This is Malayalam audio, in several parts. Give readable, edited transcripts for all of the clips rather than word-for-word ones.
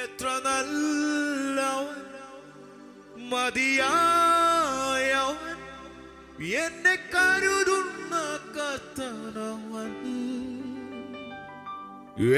എത്ര നല്ലവൻ, മതിയായവൻ, എന്നെ കരുതുന്ന കർത്താവൻ.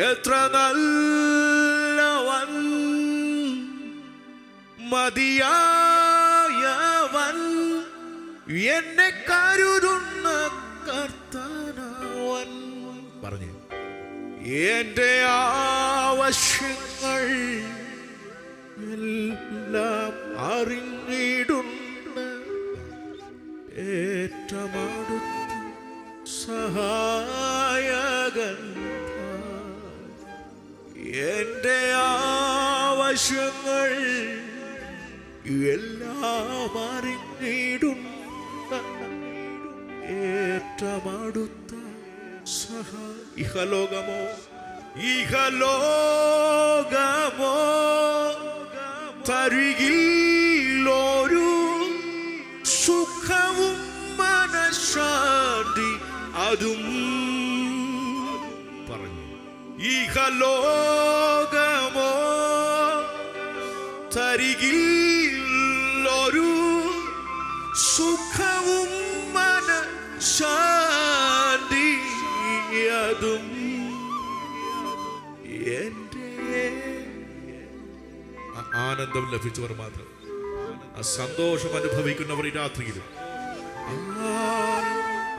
എത്ര നല്ലവൻ, മതിയായവൻ, എന്നെ കരുതുന്ന കർത്താവൻ. പറഞ്ഞു, എന്റെ ആവശ്യങ്ങൾ എല്ലാം അറിഞ്ഞിടുന്ന ഏറ്റവും അടുത്ത സഹായകൻ. എന്റെ ആവശ്യങ്ങൾ എല്ലാം അറിഞ്ഞിടുന്ന ഏറ്റവും അടുത്ത ഇഹലോകമോ തരികിലൊരു സുഖവും മനഃശാന്തി അതും. പറഞ്ഞു, ഇഹലോകമോ തരികിലൊരു സുഖവും മനഃശാന്തി അതും. ആനന്ദം ലഭിച്ചവർ മാത്രം, ആ സന്തോഷം അനുഭവിക്കുന്നവർ ഈ രാത്രിയിലും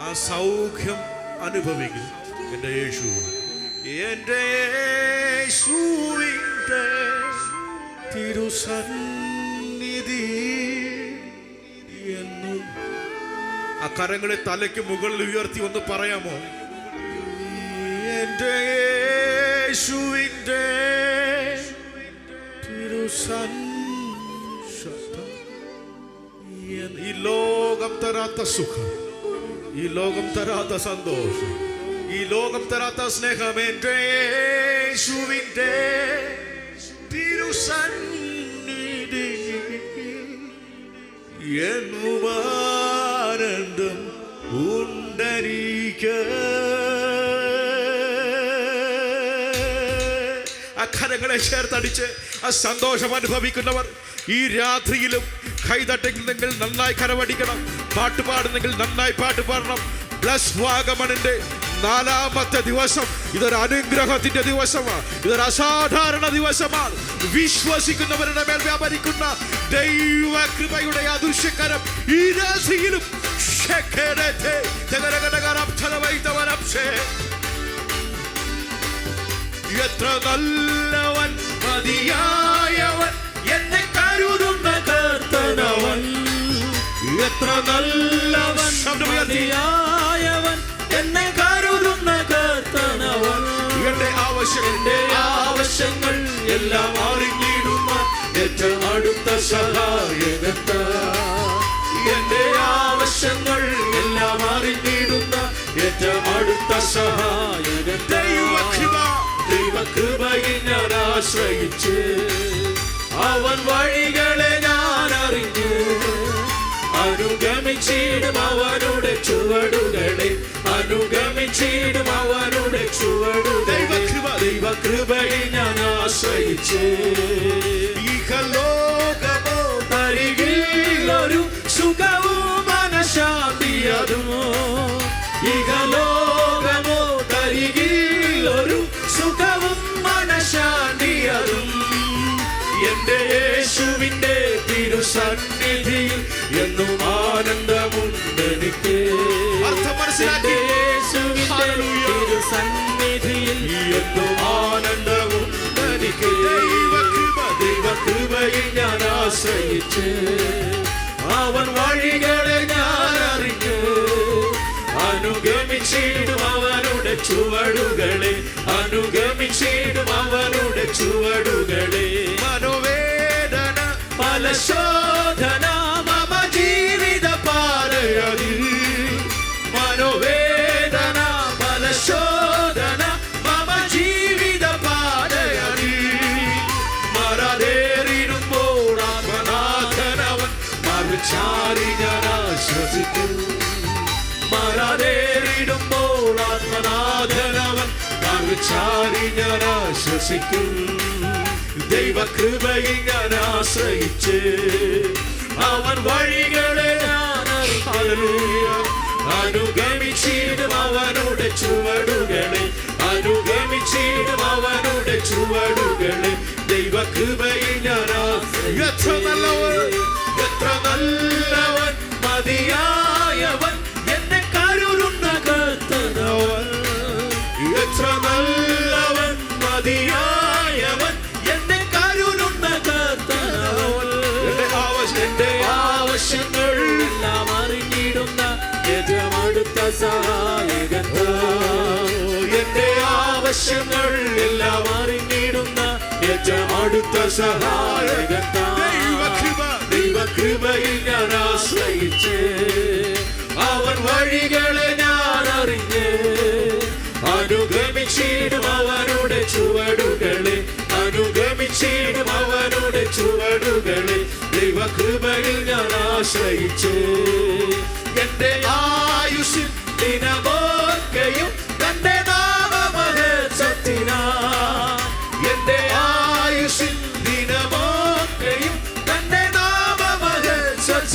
ആ സൗഖ്യം അനുഭവിക്കും. എന്റെ യേശു, എന്റെ യേശുവിന്റെ തിരുസന്നിധി എന്നും. ആ കരങ്ങളെ തലയ്ക്ക് മുകളിൽ ഉയർത്തി ഒന്ന് പറയാമോ? എന്റെ യേശുവിന്റെ ഈ ലോകം തരാത്ത സുഖം, ഈ ലോകം തരാത്ത സന്തോഷം, ഈ ലോകം തരാത്ത സ്നേഹം എന്റെ യേശുവിന്റെ തിരുസന്നിധി എന്നും ആനന്ദം ഉണ്ടരിക്ക. അക്കരങ്ങളെ ചേർത്തടിച്ച് ആ സന്തോഷം അനുഭവിക്കുന്നവർ ഈ രാത്രിയിലും കൈതട്ടുന്നെങ്കിൽ നന്നായി കരവടിക്കണം, പാട്ട് പാടുന്നെങ്കിൽ നന്നായി പാട്ട് പാടണം. ബ്ലസ് വാഗമണിന്റെ 4ാമത്തെ ദിവസം ഇതൊരു അനുഗ്രഹത്തിന്റെ ദിവസമാണ്, ഇതൊരു അസാധാരണ ദിവസമാണ്. വിശ്വസിക്കുന്നവരുടെ മേൽ വ്യാപരിക്കുന്ന ദൈവകൃപയുടെ അദൃശ്യകരം ഈ രാത്രിയിലും. എത്ര നല്ലവൻ, മതിയായവൻ, എന്നെ കരുതുന്ന കർത്താവൻ. എത്ര നല്ലവൻ, മതിയായവൻ, എന്നെ കരുതുന്ന കർത്താവൻ. എന്റെ ആവശ്യങ്ങൾ എല്ലാം അറിഞ്ഞിടുന്ന ഏറ്റവും അടുത്ത സഹായകൻ. എന്റെ ആവശ്യങ്ങൾ എല്ലാം അറിഞ്ഞിടുന്ന ഏറ്റവും അടുത്ത സഹായകൻ. ദൈവകൃപയിൽ ഞാൻ ആശ്രയിച്ച് അവൻ വഴികളെ ഞാൻ അറിഞ്ഞ് അനുഗമിച്ചിടും അവനുടെ ചുവടുകളെ, അനുഗമിച്ചിടും അവനുടെ ചുവടുകളെ. ദൈവകൃപയിൽ ഞാൻ ആശ്രയിച്ച് ഇഹലോകമോ തരികിലൊരു സുഖവും മനഃശാന്തി അതും. ഇഹലോകമോ തരികിലൊരു സുഖവും മനഃശാന്തി അതും. എന്റെ യേശുവിന്റെ തിരുസന്നിധിയിൽ എന്നും ആനന്ദമുണ്ടെനിക്ക്. എന്റെ യേശുവിന്റെ തിരുസന്നിധിയിൽ എന്നും ആനന്ദമുണ്ടെനിക്ക്. ദൈവകൃപയിൽ ഞാൻ ആശ്രയിച്ച് അവൻ വഴികളെ ഞാൻ അറിഞ്ഞു അനുഗമിച്ചിടും അവനുടെ ചുവടുകളെ, അനുഗമിച്ചിടും അവനുടെ ചുവടുകളെ. മനോവേദന പല ശോധന മമ ജീവിത പാതയിൽ. മനോവേദന പല ശോധന മമ ജീവിത പാതയിൽ. മറതേറിടുമ്പോൾ ആത്മനാഥനവൻ മറുചാരി ഞാൻ ആശ്വസിക്കും. മറതേറിടുമ്പോൾ ആത്മനാഥനവൻ മറുചാരി ഞാൻ ആശ്വസിക്കും. ദൈവകൃപയിൽ ഞാൻ ആശ്രയിച്ച് അവൻ വഴികളെ ഞാൻ അനുഗമിച്ചിടും അവനുടെ ചുവടുകളെ അനുഗമിച്ചിടും അവനുടെ ചുവടുകളെ ദൈവകൃപയിൽ ഞാൻ എത്ര നല്ലവൻ മതിയായവൻ എന്നെ കരുതുന്ന കർത്തനവൻ എത്ര നല്ലവൻ മതിയായവൻ എന്നെ കരുതുന്ന കർത്തനവൻ എന്റെ ആവശ്യങ്ങൾ എല്ലാം അറിഞ്ഞിടുന്ന ഏറ്റവും അടുത്ത സഹായകൻ എന്റെ ആവശ്യങ്ങൾ എല്ലാം അറിഞ്ഞിടുന്ന ഏറ്റവും അടുത്ത സഹായകൻ ദൈവകൃപയിൽ ഞാൻ ആശ്രയിച്ച് അവൻ വഴികളെ ഞാൻ അറിഞ്ഞ് അനുഗമിച്ചിടും അവനുടെ ചുവടുകളെ അനുഗമിച്ചിടും അവനുടെ ചുവടുകളെ ദൈവകൃപയിൽ ഞാൻ ആശ്രയിച്ച് എന്റെ ആയുസ്സിൽ ദിനമൊക്കെയും തന്റെ നാമമഹത്വത്തിനാ എന്റെ ആയുസ്സിൽ ദിനമൊക്കെയും തന്റെ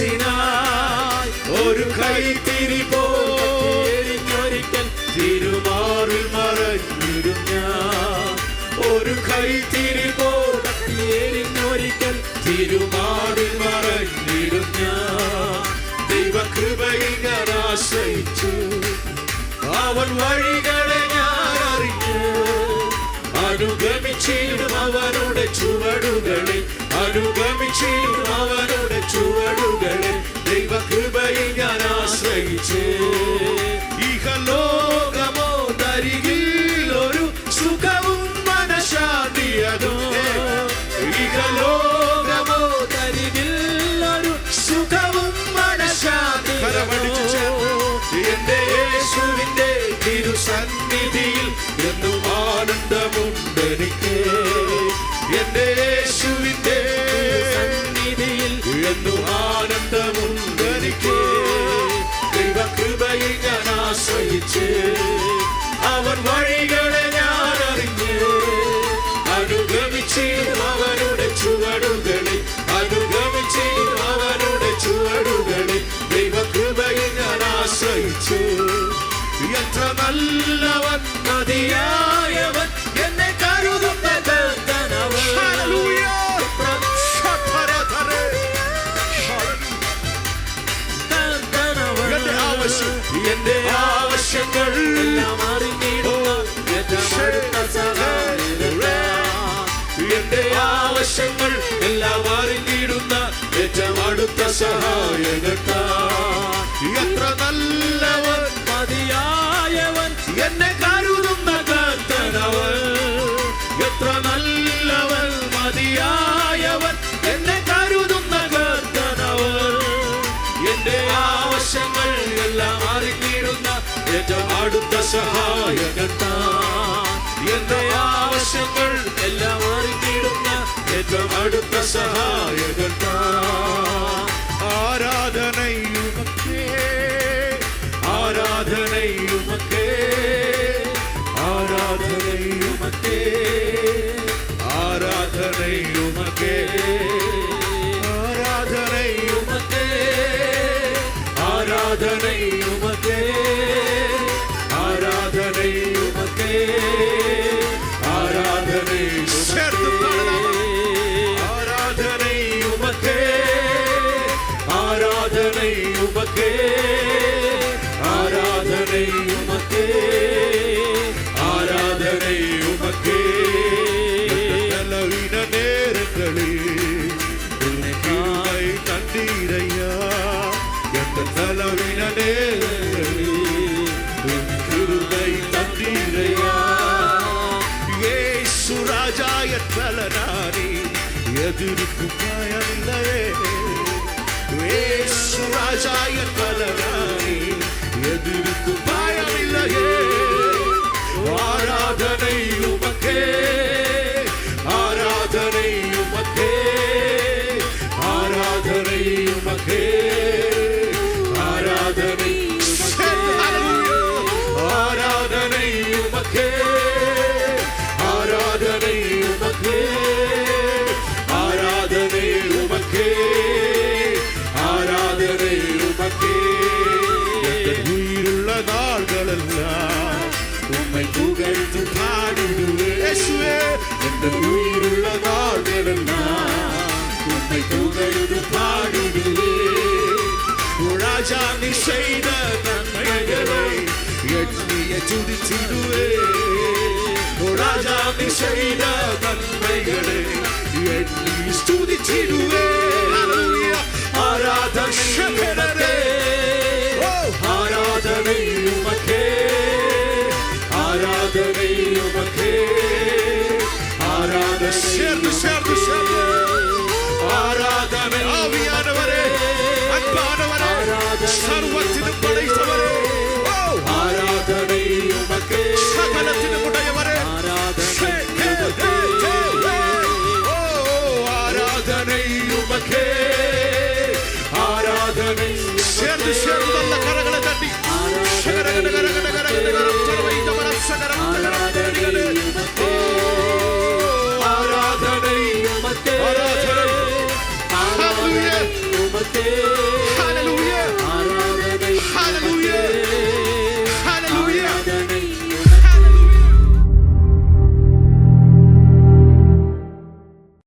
നാമമഹത്വത്തിനായി ഒരു കൈത്തിരി പോരിഞ്ഞൊരിക്കൽ തിരുമാറിൽ മറഞ്ഞിടും ഞാൻ ഒരു കൈത്തിരി പോരിഞ്ഞൊരിക്കൽ തിരുമാറിൽ മറഞ്ഞിടും ഞാൻ ദൈവകൃപയിൽ ഞാൻ ആശ്രയിച്ചു അവൻ വഴികളെ ഞാൻ അറിഞ്ഞ് അനുഗമിച്ചിടും അവനുടെ ചുവടുകളെ അനുഗമിച്ചിടും അവനുടെ ചുവടുകളെ ദൈവകൃപയിൽ ഞാൻ ആശ്രയിച്ച് ഇഹലോകമോ തരികിൽ ഒരു സുഖവും മനഃശാന്തിയതോ ഇഹലോകമോ തരികിൽ ഒരു സുഖവും എന്റെ യേശുവിന്റെ തിരുസന്നിധിയിൽ എന്നും ആനന്ദമുണ്ടെനിക്ക് എന്റെ യേശുവിന്റെ സന്നിധിയിൽ എന്നും ആനന്ദമുണ്ടെനിക്ക് ദൈവകൃപയിൽ ഞാൻ ആശ്രയിച്ച് അവൻ വഴികളെ ഞാൻ അറിഞ്ഞ് അനുഗമിച്ചിടും അവനുടെ ചുവടുകളെ അനുഗമിച്ചിടും അവനുടെ ചുവടുകളെ ദൈവകൃപയിൽ ഞാൻ ആശ്രയിച്ചു എത്ര നല്ലവൻ മതിയായവൻ എന്നെ കരുതുന്ന കർത്തനവൻ എന്റെ ആവശ്യങ്ങൾ എല്ലാം അറിഞ്ഞിടുന്ന എന്റെ ആവശ്യങ്ങൾ എല്ലാം അറിഞ്ഞിടുന്ന ഏറ്റവും അടുത്ത സഹായകൻ എത്ര നല്ലവൻ മതിയായവൻ എന്നെ കരുതുന്ന കർത്തനവൻ എത്ര നല്ലവൻ മതിയായവൻ എന്നെ കരുതുന്ന കർത്തനവൻ എന്റെ ആവശ്യങ്ങൾ എല്ലാം അറിഞ്ഞിടുന്ന ഏറ്റവും അടുത്ത സഹായകൻ എന്റെ ആവശ്യങ്ങൾ എല്ലാം അറിഞ്ഞിടുന്ന ഏറ്റവും അടുത്ത സഹായകൻ ആരാധനയുമൊക്കെ ആരാധനയുമൊക്കെ ആരാധനയുമൊക്കെ ആരാധനയുമൊക്കെ ആരാധനയുമൊക്കെ ആരാധനയുമൊക്കെ ആരാധനയുമൊക്കെ ആരാധനയുമൊക്കെ ആരാധനയുമൊക്കെ ആരാധനയുമൊക്കെ ആരാധനയുമൊക്കെ നല്ലവിന നേരങ്ങളിൽ കണ്ടീരയ്യ എന്റെ നല്ലവിന നേരങ്ങളിൽ തണ്ടീരയ്യ യേശു രാജായ തലനാരി എതിർക്കും ഭയമില്ലേ യേശു രാജായ തലനാരി എതിർക്കും ഭയമില്ലേ ആരാധനയുമൊക്കെ ആരാധനയുമൊക്കെ ആരാധനയുമൊക്കെ ആരാധനയുമൊക്കെ ആരാധനയുമൊക്കെ ആരാധനയുമൊക്കെ உயிருள்ள நாள்களெல்லாம் உம்மை புகழ்ந்து பாடிடுவேன். ராஜா நீ செய்த நன்மைகளை எண்ணிய துதித்திடுவேன். ராஜா நீ செய்த நன்மைகளை எண்ணி ஸ்துதித்திடுவேன். ஆராதனை உமக்கே, ஆராதனை உமக்கே, ஆராதனை உமக்கே, ஆராதனை சேர்ந்து சேர்ந்து சேர்ந்து ஆராதனை. ஆவியானவரே, அன்பானவரே, சர்வத்திலும் படைத்தவரே, ஆராதனை உமக்கே, சகலத்திலும் உடையவரே, ஆராதனை உமக்கே, ஆராதனை. சேர்ந்து சேர்ந்து நல்ல கரங்களை தட்டி ஆராதனை உமக்கே, ஆராதனை உமக்கே.